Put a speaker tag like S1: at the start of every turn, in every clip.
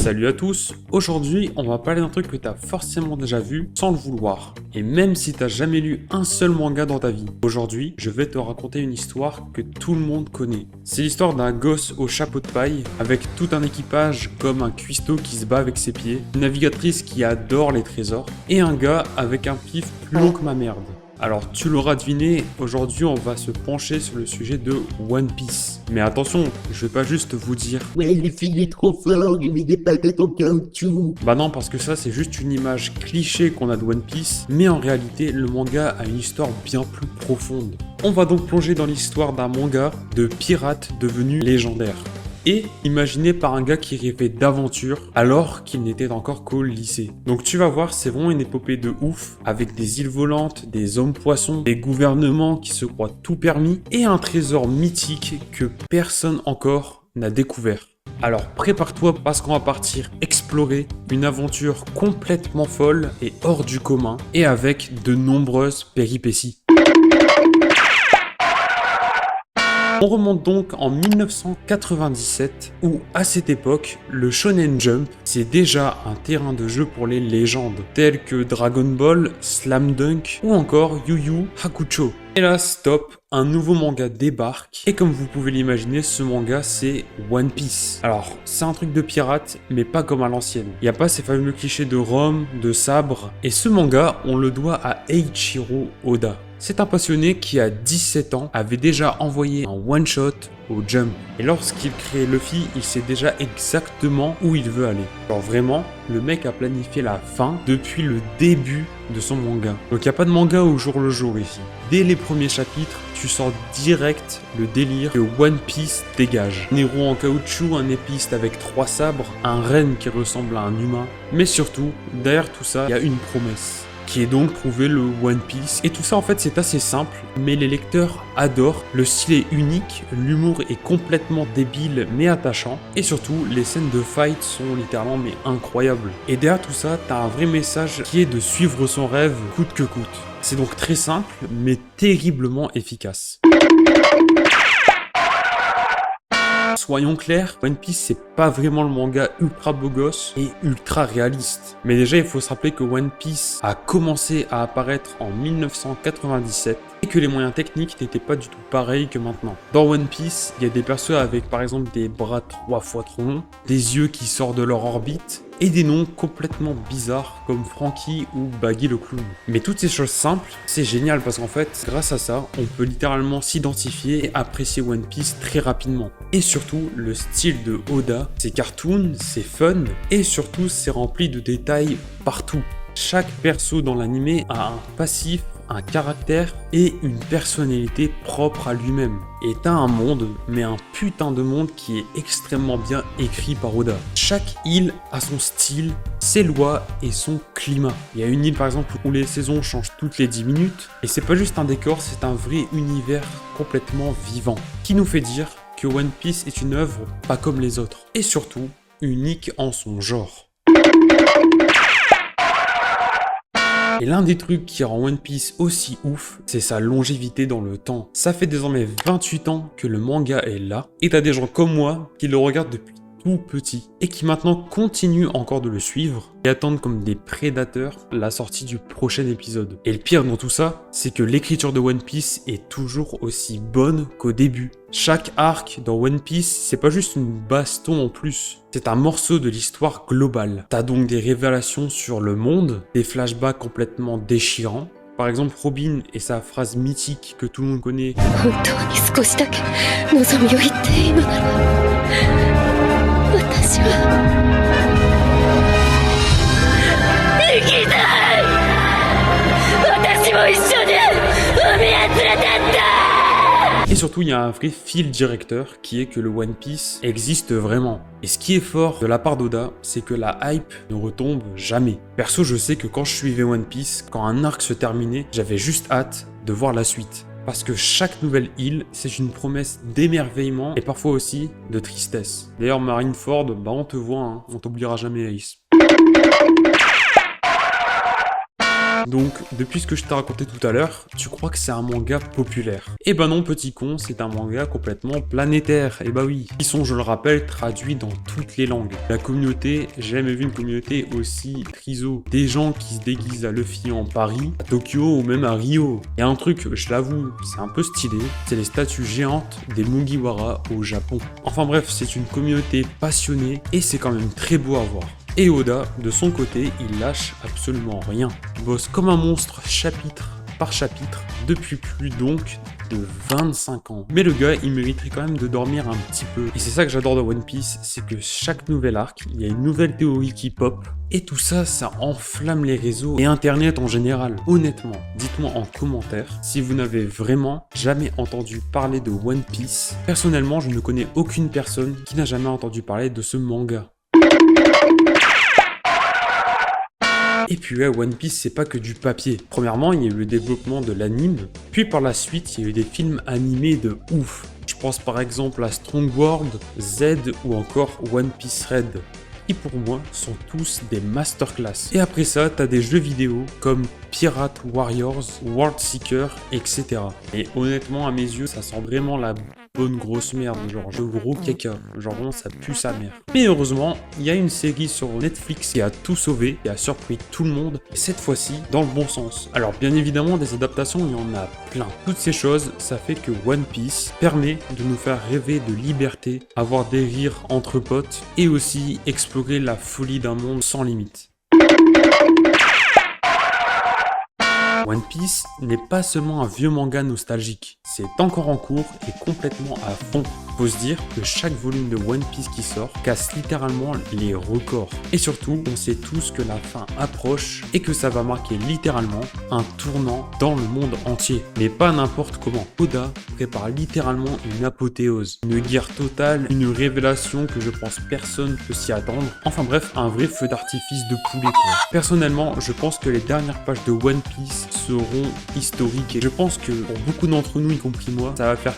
S1: Salut à tous, aujourd'hui on va parler d'un truc que t'as forcément déjà vu sans le vouloir. Et même si t'as jamais lu un seul manga dans ta vie, aujourd'hui je vais te raconter une histoire que tout le monde connaît. C'est l'histoire d'un gosse au chapeau de paille avec tout un équipage comme un cuistot qui se bat avec ses pieds, une navigatrice qui adore les trésors et un gars avec un pif plus long que ma merde. Alors tu l'auras deviné, aujourd'hui on va se pencher sur le sujet de One Piece. Mais attention, je vais pas juste vous dire
S2: ouais, le fil est trop fort, je mets des patates en caoutchouc.
S1: bah non, parce que ça c'est juste une image cliché qu'on a de One Piece, mais en réalité le manga a une histoire bien plus profonde. On va donc plonger dans l'histoire d'un manga de pirates devenu légendaire. Et imaginé par un gars qui rêvait d'aventure alors qu'il n'était encore qu'au lycée. Donc tu vas voir, c'est vraiment une épopée de ouf, avec des îles volantes, des hommes poissons, des gouvernements qui se croient tout permis, et un trésor mythique que personne encore n'a découvert. Alors prépare-toi parce qu'on va partir explorer une aventure complètement folle et hors du commun, et avec de nombreuses péripéties. On remonte donc en 1997 où, à cette époque, le Shonen Jump, c'est déjà un terrain de jeu pour les légendes, telles que Dragon Ball, Slam Dunk ou encore Yu Yu Hakusho. Et là, stop, un nouveau manga débarque, et comme vous pouvez l'imaginer, ce manga c'est One Piece. Alors, c'est un truc de pirate, mais pas comme à l'ancienne. Il n'y a pas ces fameux clichés de Rome, de sabre, et ce manga, on le doit à Eiichiro Oda. C'est un passionné qui, à 17 ans, avait déjà envoyé un one-shot au Jump. Et lorsqu'il crée Luffy, il sait déjà exactement où il veut aller. Alors vraiment, le mec a planifié la fin depuis le début de son manga. Donc il n'y a pas de manga au jour le jour ici. Dès les premiers chapitres, tu sens direct le délire que One Piece dégage. Un héros en caoutchouc, un épiste avec 3 sabres, un renne qui ressemble à un humain. Mais surtout, derrière tout ça, il y a une promesse, qui est donc trouver le One Piece. Et tout ça en fait c'est assez simple, mais les lecteurs adorent, le style est unique, l'humour est complètement débile mais attachant, et surtout les scènes de fight sont littéralement mais incroyables. Et derrière tout ça, t'as un vrai message qui est de suivre son rêve coûte que coûte. C'est donc très simple, mais terriblement efficace. Soyons clairs, One Piece c'est pas vraiment le manga ultra beau gosse et ultra réaliste. Mais déjà il faut se rappeler que One Piece a commencé à apparaître en 1997 et que les moyens techniques n'étaient pas du tout pareils que maintenant. Dans One Piece, il y a des persos avec par exemple des bras 3 fois trop longs, des yeux qui sortent de leur orbite, et des noms complètement bizarres comme Franky ou Baggy le clown. Mais toutes ces choses simples, c'est génial parce qu'en fait, grâce à ça, on peut littéralement s'identifier et apprécier One Piece très rapidement. Et surtout, le style de Oda, c'est cartoon, c'est fun, et surtout, c'est rempli de détails partout. Chaque perso dans l'anime a un passif, un caractère et une personnalité propre à lui-même. Et t'as un monde, mais un putain de monde qui est extrêmement bien écrit par Oda. Chaque île a son style, ses lois et son climat. Il y a une île par exemple où les saisons changent toutes les 10 minutes, et c'est pas juste un décor, c'est un vrai univers complètement vivant, qui nous fait dire que One Piece est une œuvre pas comme les autres, et surtout unique en son genre. Et l'un des trucs qui rend One Piece aussi ouf, c'est sa longévité dans le temps. Ça fait désormais 28 ans que le manga est là, et t'as des gens comme moi qui le regardent depuis tout petit, et qui maintenant continuent encore de le suivre, et attendent comme des prédateurs la sortie du prochain épisode. Et le pire dans tout ça, c'est que l'écriture de One Piece est toujours aussi bonne qu'au début. Chaque arc dans One Piece, c'est pas juste une baston en plus, c'est un morceau de l'histoire globale. T'as donc des révélations sur le monde, des flashbacks complètement déchirants. Par exemple, Robin et sa phrase mythique que tout le monde connaît. Et surtout, il y a un vrai fil directeur qui est que le One Piece existe vraiment. Et ce qui est fort de la part d'Oda, c'est que la hype ne retombe jamais. Perso, je sais que quand je suivais One Piece, quand un arc se terminait, j'avais juste hâte de voir la suite. Parce que chaque nouvelle île, c'est une promesse d'émerveillement et parfois aussi de tristesse. D'ailleurs, Marineford, bah on te voit, hein, on t'oubliera jamais Ace. Donc, depuis ce que je t'ai raconté tout à l'heure, tu crois que c'est un manga populaire. Eh ben non, petit con, c'est un manga complètement planétaire. Eh bah oui. Ils sont, je le rappelle, traduits dans toutes les langues. La communauté, j'ai jamais vu une communauté aussi triso. Des gens qui se déguisent à Luffy en Paris, à Tokyo ou même à Rio. Et un truc, je l'avoue, c'est un peu stylé, c'est les statues géantes des Mugiwara au Japon. Enfin bref, c'est une communauté passionnée et c'est quand même très beau à voir. Et Oda, de son côté, il lâche absolument rien. Il bosse comme un monstre chapitre par chapitre depuis plus donc de 25 ans. Mais le gars, il mériterait quand même de dormir un petit peu. Et c'est ça que j'adore de One Piece, c'est que chaque nouvel arc, il y a une nouvelle théorie qui pop. Et tout ça, ça enflamme les réseaux et Internet en général. Honnêtement, dites-moi en commentaire si vous n'avez vraiment jamais entendu parler de One Piece. Personnellement, je ne connais aucune personne qui n'a jamais entendu parler de ce manga. Et puis ouais, One Piece c'est pas que du papier. Premièrement, il y a eu le développement de l'anime, puis par la suite, il y a eu des films animés de ouf. Je pense par exemple à Strong World, Z ou encore One Piece Red. Qui pour moi sont tous des masterclass. Et après ça, t'as des jeux vidéo comme Pirate Warriors, World Seeker, etc. Et honnêtement, à mes yeux, ça sent vraiment la bonne grosse merde, genre le gros caca, genre vraiment ça pue sa mère. Mais heureusement, il y a une série sur Netflix qui a tout sauvé, qui a surpris tout le monde, et cette fois-ci dans le bon sens. Alors bien évidemment, des adaptations, il y en a plein. Toutes ces choses, ça fait que One Piece permet de nous faire rêver de liberté, avoir des rires entre potes, et aussi explorer la folie d'un monde sans limite. One Piece n'est pas seulement un vieux manga nostalgique, c'est encore en cours et complètement à fond. Faut se dire que chaque volume de One Piece qui sort casse littéralement les records. Et surtout, on sait tous que la fin approche et que ça va marquer littéralement un tournant dans le monde entier. Mais pas n'importe comment. Oda prépare littéralement une apothéose, une guerre totale, une révélation que je pense personne peut s'y attendre. Enfin bref, un vrai feu d'artifice de poulet quoi. Personnellement, je pense que les dernières pages de One Piece seront historiques et je pense que pour beaucoup d'entre nous, y compris moi, ça va faire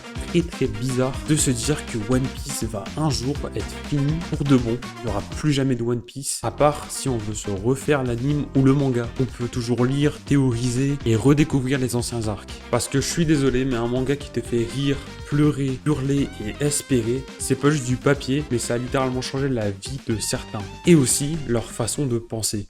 S1: très bizarre de se dire que One Piece va un jour être fini pour de bon. Il n'y aura plus jamais de One Piece, à part si on veut se refaire l'anime ou le manga. On peut toujours lire, théoriser et redécouvrir les anciens arcs. Parce que je suis désolé, mais un manga qui te fait rire, pleurer, hurler et espérer, c'est pas juste du papier, mais ça a littéralement changé la vie de certains. Et aussi leur façon de penser.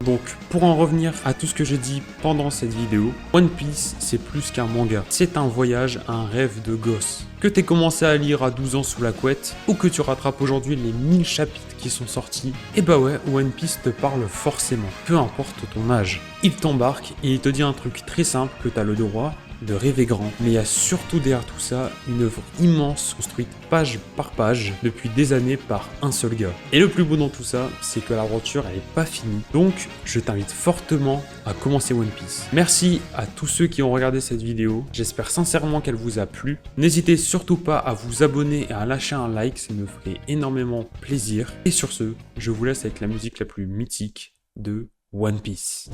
S1: Donc, pour en revenir à tout ce que j'ai dit pendant cette vidéo, One Piece, c'est plus qu'un manga. C'est un voyage, un rêve de gosse. Que t'aies commencé à lire à 12 ans sous la couette, ou que tu rattrapes aujourd'hui les 1000 chapitres qui sont sortis, et bah ouais, One Piece te parle forcément, peu importe ton âge. Il t'embarque et il te dit un truc très simple que t'as le droit de rêver grand, mais il y a surtout derrière tout ça une œuvre immense construite page par page depuis des années par un seul gars. Et le plus beau dans tout ça, c'est que l'aventure elle est pas finie, donc je t'invite fortement à commencer One Piece. Merci à tous ceux qui ont regardé cette vidéo, j'espère sincèrement qu'elle vous a plu. N'hésitez surtout pas à vous abonner et à lâcher un like, ça me ferait énormément plaisir. Et sur ce, je vous laisse avec la musique la plus mythique de One Piece.